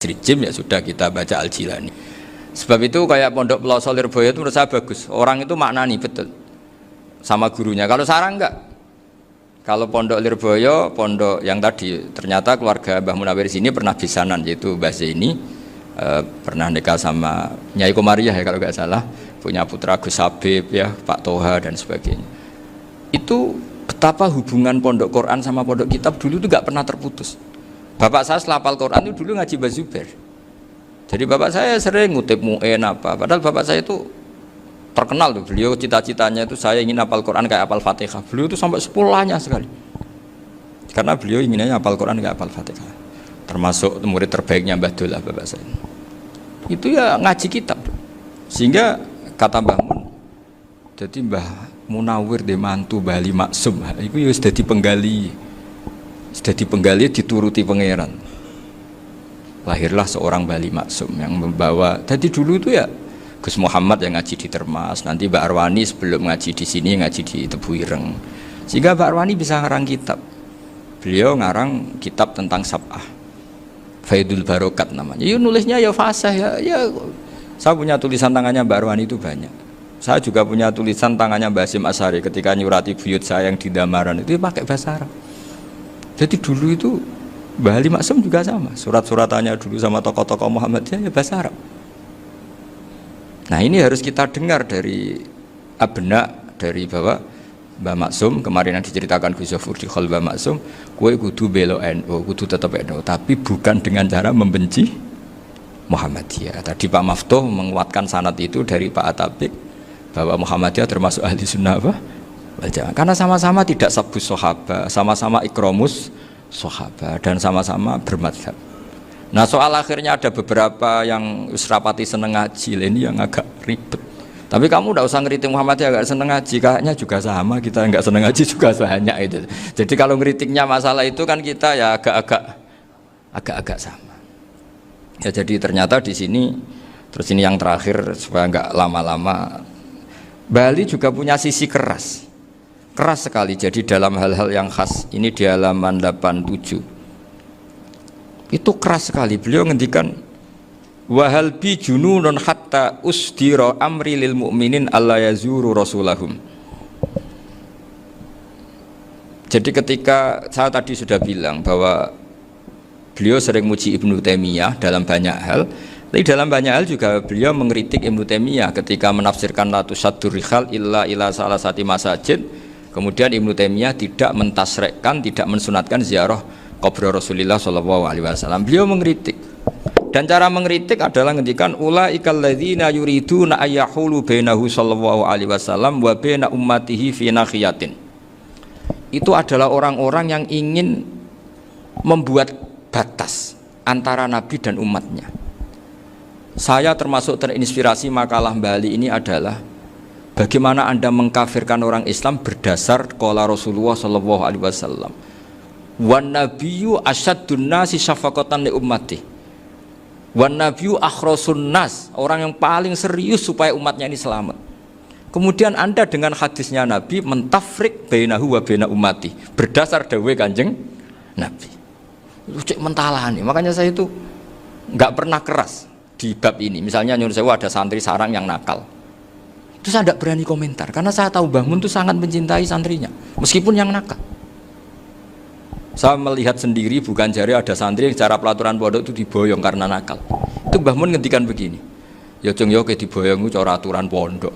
Trijim ya sudah kita baca Al-Jilani. Sebab itu kayak Pondok Pelosok Lirboyo itu menurut saya bagus. Orang itu maknani betul sama gurunya. Kalau Sarang enggak. Kalau Pondok Lirboyo, pondok yang tadi ternyata keluarga Mbah Munawir sini pernah bisanan, yaitu Mbah Zaini pernah nikah sama Nyai Komariah ya kalau nggak salah, punya putra Gus Habib ya, Pak Toha dan sebagainya. Itu betapa hubungan pondok Quran sama pondok kitab dulu itu nggak pernah terputus. Bapak saya setelah hafal Quran itu dulu ngaji Mbah Zubair. Jadi bapak saya sering ngutip mu'en apa, padahal bapak saya itu terkenal tuh, beliau cita-citanya itu saya ingin hafal Quran kayak hafal Fatihah. Beliau itu sampai sepulahnya sekali. Karena beliau inginnya hafal Quran kayak hafal Fatihah. Termasuk murid terbaiknya Mbah Dullah bapak saya. Itu ya ngaji kitab. Sehingga kata Mbah Mun, jadi Mbah Munawir de mantu Bali Maksum, itu ya sudah dipenggali. Sudah dipenggali dituruti pangeran. Lahirlah seorang Bali Maksum yang membawa. Jadi dulu itu ya Gus Muhammad yang ngaji di Termas, nanti Mbak Arwani sebelum ngaji di sini ngaji di Tebu Ireng. Sehingga Mbak Arwani bisa ngarang kitab. Beliau ngarang kitab tentang Sab'ah. Faidul Barokat namanya. Ya nulisnya ya fasih ya. Saya punya tulisan tangannya Mbak Arwani itu banyak. Saya juga punya tulisan tangannya Mbak Hasyim Asy'ari ketika nyurati buyut saya yang di Damaran itu pakai bahasa Arab. Jadi dulu itu Mbah Ali Maksum juga sama. Surat-suratannya dulu sama tokoh-tokoh Muhammadiyah ya bahasa Arab. Nah ini harus kita dengar dari abna, dari bahwa Mbah Maksum kemarin yang diceritakan Gus Zafur di Khol Mbah Maksum, kowe kudu belo NU, kudu tetap NU, tapi bukan dengan cara membenci Muhammadiyah. Tadi Pak Maftuh menguatkan sanad itu dari Pak Atabik bahwa Muhammadiyah termasuk ahli sunnah wal jamaah. Karena sama-sama tidak sabus sahabat, sama-sama ikromus sahabat dan sama-sama bermadhab. Nah soal akhirnya ada beberapa yang usrapati seneng ngaji ini yang agak ribet. Tapi kamu tidak usah ngeritik Muhammadiyah agak seneng ngaji, kayaknya juga sama, kita nggak seneng ngaji juga banyak itu. Jadi kalau ngeritiknya masalah itu kan kita ya agak-agak sama. Ya jadi ternyata di sini, terus ini yang terakhir supaya nggak lama-lama, Bali juga punya sisi keras sekali. Jadi dalam hal-hal yang khas ini di halaman 87. Itu keras sekali. Beliau ngendikan wahal bi jununun hatta usdira amri lil mu'minin alla yazuru rasulahum. Jadi ketika saya tadi sudah bilang bahwa beliau sering muji Ibnu Taimiyah dalam banyak hal, tapi dalam banyak hal juga beliau mengkritik Ibnu Taimiyah ketika menafsirkan la tusaddur rihal illa ila salasati masajid. Kemudian Ibnu Taimiyah tidak mentasrekkan, tidak mensunatkan ziarah kubur Rasulullah SAW. Beliau mengkritik, dan cara mengkritik adalah ngendikan ulaikal ladzina yuriduna ayyahulu bainahu sallallahu alaihi wasallam wa baina ummatihi fi nakhiyatin. Itu adalah orang-orang yang ingin membuat batas antara Nabi dan umatnya. Saya termasuk terinspirasi makalah Bali ini adalah bagaimana Anda mengkafirkan orang Islam berdasar qala Rasulullah sallallahu alaihi wasallam. Wan nabiyyu asyaddun nasi syafaqatan li ummati. Wan nabiyyu akhrasun nas, orang yang paling serius supaya umatnya ini selamat. Kemudian Anda dengan hadisnya Nabi mentafrik bainahu wa baina ummati berdasar dawuh Kanjeng Nabi. Itu cek mentalani. Makanya saya itu enggak pernah keras di bab ini. Misalnya nyuruh saya ada santri sarang yang nakal. Itu saya tidak berani komentar karena saya tahu Mbah Mun itu sangat mencintai santrinya meskipun yang nakal. Saya melihat sendiri, bukan jari ada santri yang cara pelaturan pondok itu diboyong karena nakal. Itu Mbah Mun ngendikan begini, ya cung yo ke diboyong itu cara aturan pondok.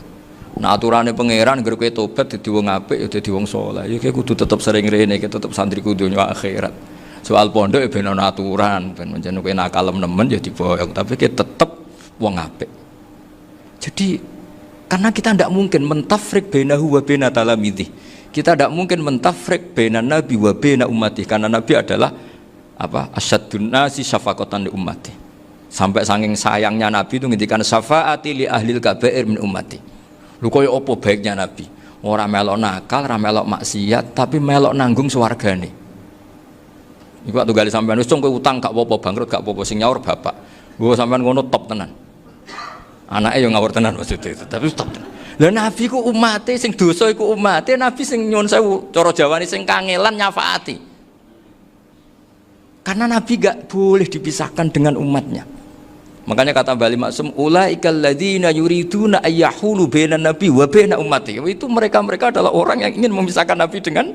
Nah aturannya pangeran ngger kowe tobat dadi wong apik ya dadi wong saleh. Ya kowe kudu tetep sering rene, tetep santri kudu dunya akhirat. Soal pondok ya ben ana aturan, ben menjen kowe nakal nemen ya diboyong, tapi kowe tetep wong apik. Jadi karena kita tidak mungkin mentafrik bainahu wa baina talamidhi. Kita tidak mungkin mentafrik baina nabi wa baina ummati, karena Nabi adalah apa? Asyaddun nasi syafaqatan li ummati. Sampai saking sayangnya Nabi itu ngendikan syafaati li ahlil kabair min ummati. Lho koyo apa baiknya Nabi? Ora melok nakal, ora melok maksiat, tapi melok nanggung swargane. Iku waktu gali sampean wis kowe utang gak apa-apa, bangkrut gak apa-apa, sing nyaur bapak. Gua sampean ngono top tenan. Anake yo ngawur tenan maksudnya itu, tapi top tenan. Lah Nabi ku umate sing dosa iku umate, Nabi sing nyuwun sewu cara Jawane sing kangelan nyafaati. Karena Nabi gak boleh dipisahkan dengan umatnya. Makanya kata Bali Maksum, ulaikal ladzina yuriduna ayyahulu bainan nabi wa baina ummati. Itu mereka adalah orang yang ingin memisahkan Nabi dengan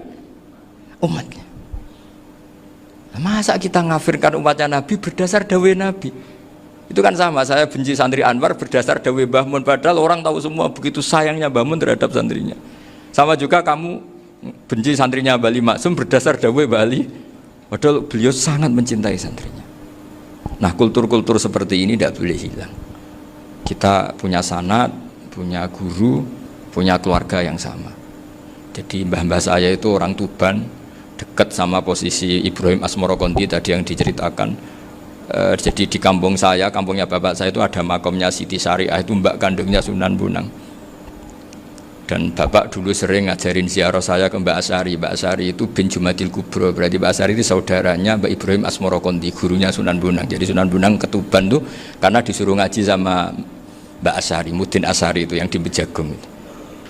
umatnya. Masa kita ngafirkan umatnya Nabi berdasar dawai Nabi? Itu kan sama, saya benci santri Anwar berdasar dawai Mbah Mun, padahal orang tahu semua begitu sayangnya Mbah Mun terhadap santrinya. Sama juga kamu benci santrinya Bali Maksum berdasar dawai Bali, padahal beliau sangat mencintai santrinya. Nah, kultur-kultur seperti ini tidak boleh hilang. Kita punya sanad, punya guru, punya keluarga yang sama. Jadi mbah-mbah saya itu orang Tuban, dekat sama posisi Ibrahim Asmorokonti tadi yang diceritakan. Jadi di kampung saya, kampungnya bapak saya itu ada makomnya Siti Syariah, itu mbak kandungnya Sunan Bonang. Dan bapak dulu sering ngajarin ziarah saya ke Mbak Asari. Mbak Asari itu bin Jumadil Kubro, berarti Mbak Asari itu saudaranya Mbak Ibrahim Asmorokonti, gurunya Sunan Bonang. Jadi Sunan Bonang ke Tuban tuh karena disuruh ngaji sama Mbak Asari, Mudin Asari itu yang di Bejagung itu.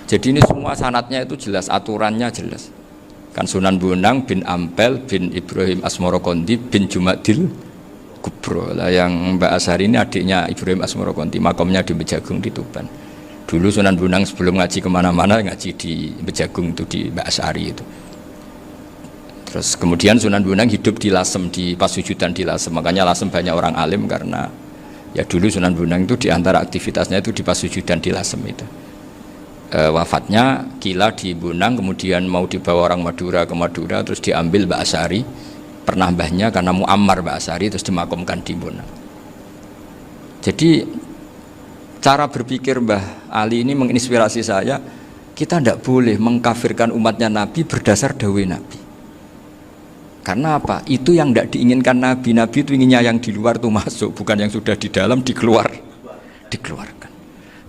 Jadi ini semua sanatnya itu jelas, aturannya jelas. Kan Sunan Bonang bin Ampel bin Ibrahim Asmorokonti bin Jumadil Kubro. Lah yang Mbak Asari ini adiknya Ibrahim Asmorokonti, makomnya di Bejagung di Tuban. Dulu Sunan Bonang sebelum ngaji kemana-mana ngaji di Bejagung itu di Mbak Asari itu. Terus kemudian Sunan Bonang hidup di Lasem, di Pasujudan di Lasem. Makanya Lasem banyak orang alim karena ya dulu Sunan Bonang itu diantara aktivitasnya itu di Pasujudan di Lasem itu. Wafatnya kila di Bonang, kemudian mau dibawa orang Madura ke Madura, terus diambil Mbak Asari, pernah mbahnya karena Muammar Mbak Asari, terus dimakamkan di Bonang. Jadi cara berpikir Mbah Ali ini menginspirasi saya. Kita tidak boleh mengkafirkan umatnya Nabi berdasar dawai Nabi. Karena apa? Itu yang tidak diinginkan Nabi. Nabi itu inginnya yang di luar itu masuk, bukan yang sudah di dalam dikeluarkan.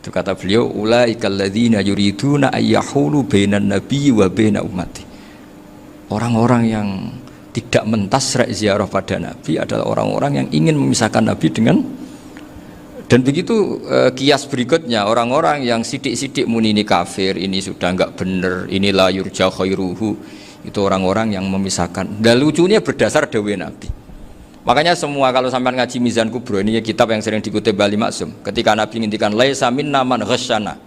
Itu kata beliau, ulaikal ladzina yuriduna ayyahulu bainan nabi wa baina ummati. Orang-orang yang tidak mentasrek ziarah pada Nabi adalah orang-orang yang ingin memisahkan Nabi dengan. Dan begitu kias berikutnya, orang-orang yang sidik-sidik muni ini kafir, ini sudah enggak benar, inilah yurja khairuhu, itu orang-orang yang memisahkan. Dan lucunya berdasar dawai Nabi. Makanya semua kalau sampai ngaji Mizan Kubro, ini kitab yang sering dikutip Bali Maksum, ketika Nabi ngintikan laisa minna man ghasyana,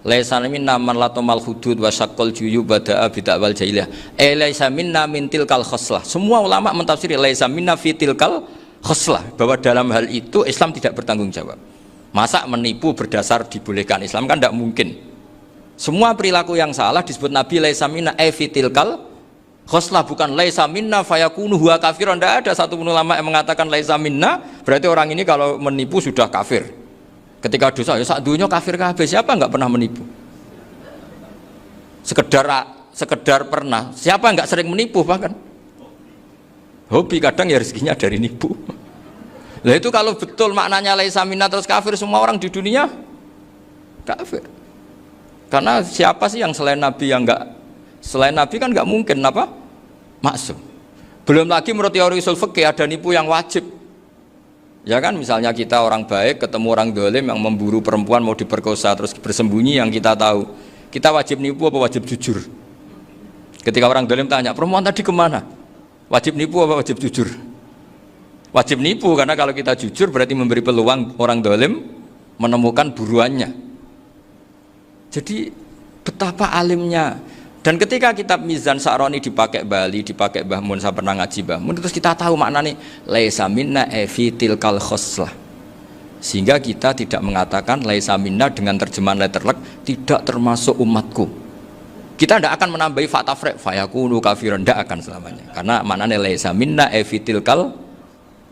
laisa minna man latomal hudud wa syaqqal juyub bada'a bid'awal jahiliyah, laisa minna min tilkal khoslah. Semua ulama mentafsiri laisa minna fi tilkal khoslah, bahwa dalam hal itu Islam tidak bertanggung jawab. Masa menipu berdasar dibolehkan Islam, kan tidak mungkin. Semua perilaku yang salah disebut Nabi laisa minna fi tilkal khoslah, bukan laisa minna fayakunu huwa kafirun. Tidak ada satu ulama yang mengatakan laisa minna berarti orang ini kalau menipu sudah kafir. Ketika dosa ya sak dunya kafir kabeh. Siapa enggak pernah menipu? Sekedar pernah. Siapa enggak sering menipu bahkan? Hobi kadang ya rezekinya dari nipu. Lah itu kalau betul maknanya laisa minna terus kafir, semua orang di dunia kafir. Karena siapa sih yang selain Nabi yang enggak, selain Nabi kan enggak mungkin apa? Maksum. Belum lagi menurut teori usul fikih ada nipu yang wajib. Ya kan, misalnya kita orang baik ketemu orang dolim yang memburu perempuan mau diperkosa terus bersembunyi yang kita tahu. Kita wajib nipu apa wajib jujur? Ketika orang dolim tanya, perempuan tadi kemana? Wajib nipu apa wajib jujur? Wajib nipu, karena kalau kita jujur berarti memberi peluang orang dolim menemukan buruannya. Jadi betapa alimnya. Dan ketika kitab Mizan Sa'roni dipakai Bali, dipakai Mbah Mun, saya pernah ngaji Mbah Mun, terus kita tahu maknanya laisa minna fi tilkal khoslah. Sehingga kita tidak mengatakan laisa minna dengan terjemahan letterlek tidak termasuk umatku. Kita tidak akan menambahi fatafrek fayakunu kafiran, tidak akan selamanya. Karena maknanya laisa minna fi tilkal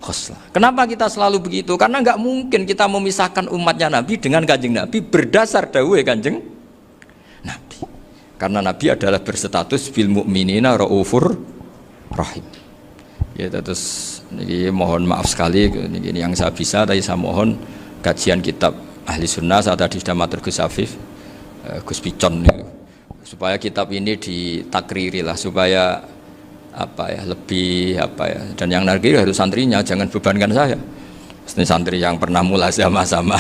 khoslah. Kenapa kita selalu begitu? Karena enggak mungkin kita memisahkan umatnya Nabi dengan Kanjeng Nabi berdasar dawuh Kanjeng Nabi. Karena Nabi adalah berstatus bil mukminina raufur rahim. Ya, terus ini mohon maaf sekali ini yang saya bisa, tapi saya mohon kajian kitab Ahli Sunnah saat tadi sudah matur Gus Afif, Gus Picon supaya kitab ini ditakriri lah, supaya apa ya, lebih apa ya, dan yang nargi harus santrinya, jangan bebankan saya. Ini santri yang pernah mulai sama-sama.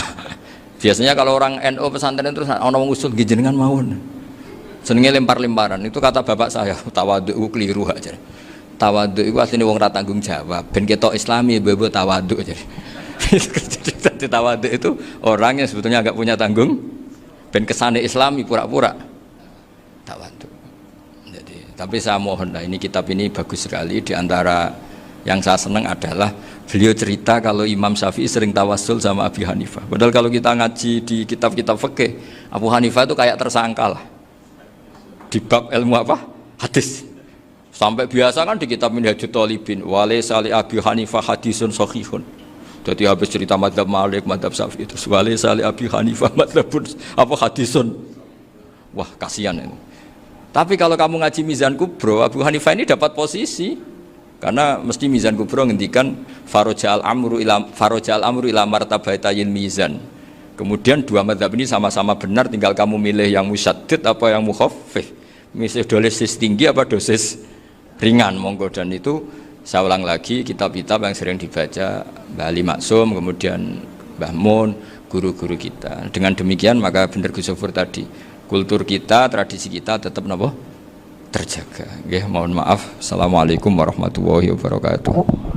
Biasanya kalau orang NU pesantren terus orang usul jenengan mawon. Senengnya lempar-lemparan, itu kata bapak saya, tawadhu keliru aja. tawadhu iku asline wong ra tanggung jawab. Ben ketok Islami bebo tawadhu jadi. Jadi tawadhu itu orang yang sebetulnya agak punya tanggung. Ben kesane Islami pura-pura tawadhu. Jadi, tapi saya mohon lah ini kitab ini bagus sekali. Di antara yang saya senang adalah beliau cerita kalau Imam Syafi'i sering tawassul sama Abi Hanifah. Padahal kalau kita ngaji di kitab-kitab fikih, Abu Hanifah itu kayak tersangka lah. Di bab ilmu apa? Hadis. Sampai biasa kan di kitab Minhajut Thalibin, walaysa li Abi Hanifah hadisun sahihun. Jadi habis cerita madzhab Malik, madzhab Syafi'i itu walaysa li Abi Hanifah madzhabun apa hadisun. Wah, kasihan ini. Tapi kalau kamu ngaji Mizan Kubro, Abu Hanifah ini dapat posisi. Karena mesti Mizan Kubro ngendikan farojal amru ila martabatayil mizan. Kemudian dua madzhab ini sama-sama benar, tinggal kamu milih yang musyaddid apa yang mukhaffif. Milih dosis tinggi apa dosis ringan, monggo. Dan itu saya ulang lagi kitab-kitab yang sering dibaca Mbah Ali Maksum, kemudian Mbah Mun, guru-guru kita. Dengan demikian maka benar Gus Sofur tadi, kultur kita, tradisi kita tetap terjaga. Nggih, mohon maaf. Assalamualaikum warahmatullahi wabarakatuh.